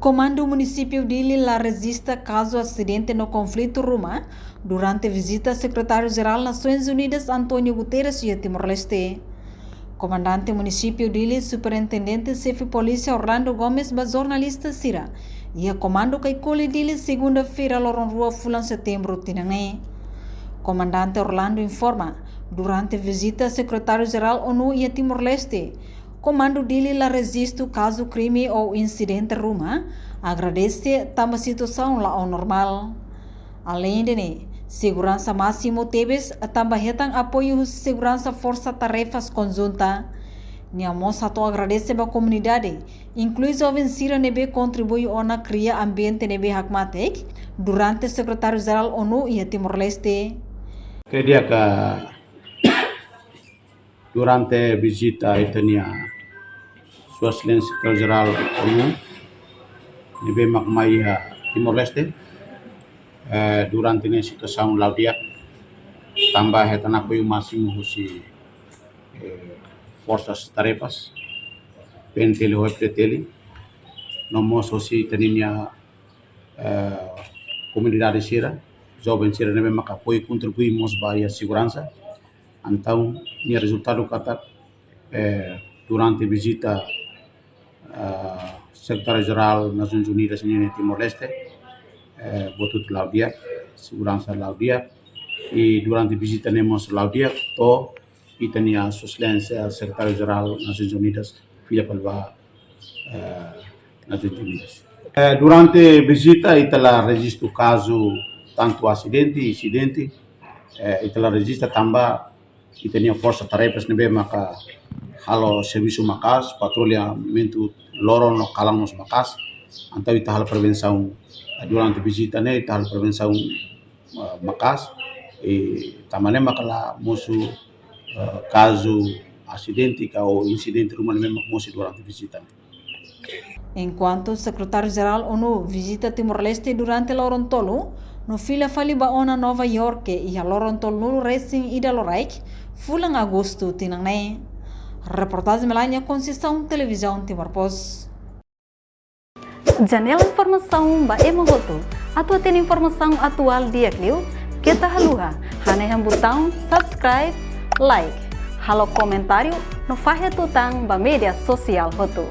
Comando Município de Lila registra caso acidente no conflito Roma durante visita ao secretário-geral Nações Unidas Antônio Guterres e Timor-Leste. Comandante Município de Lila, Superintendente-Chefe Polícia Orlando Gomes, jornalista Sira, e a comando Caicole de Lila segunda-feira loron rua Fulan Setembro Tinané. Comandante Orlando informa, durante visita ao secretário-geral ONU e Timor-Leste, Comando dele lá registra o caso crime ou incidente Roma, agradece também a situação lá ao normal. Além de segurança máximo tebes também retang apoio segurança força tarefas conjunta. Niamos satu agradece a comunidade, inclui jovem Sira nebe contribui ona cria ambiente nebe hakmatek durante secretário-geral ONU e Timor-Leste. Queria que durante visita itania Sua Excelência Secretário-Geral ONU nebe makmai Timor-Leste durante a situação laudia tambah hetan apoio máximo husi forças tarefas pentele ho pretele nomos husi taninya comunidade Sira jovem Sira nebe mak apoio contribui mos bahia segurança então minha resultado kata durante visita Secretário-Geral Nações Unidas em Timor-Leste, botut Laudia, segurança Laudia, e durante visita nemos Laudia, to itania Sua Excelência Secretário-Geral Nações Unidas, filha palva Nações Unidas. Durante visita itala registro caso tanto acidente, incidente, itala registra também itania força tarefas nebe maka halo serviço makas, patrulhamento lorong no kalang nos makas, antau ita hal prevenção durante visita ne ita hal prevenção makas, e tamane makala musu caso acidente ou incidente rumah memang musu durante visita. Enquanto o secretário-geral ONU visita Timor-Leste durante Lorontolo, no fila fali baona Nova York e a Lorontolo Racing ida Loraik, fulang agosto tinangne. Reportagem Melania Conceição, Televisão Timor-Post. Janela informação ba emogoto. Atua tem informação atual dia kliu. Kita haluha. Hane botão subscribe, like. Halo comentário no fahe tutang ba media sosial hotu.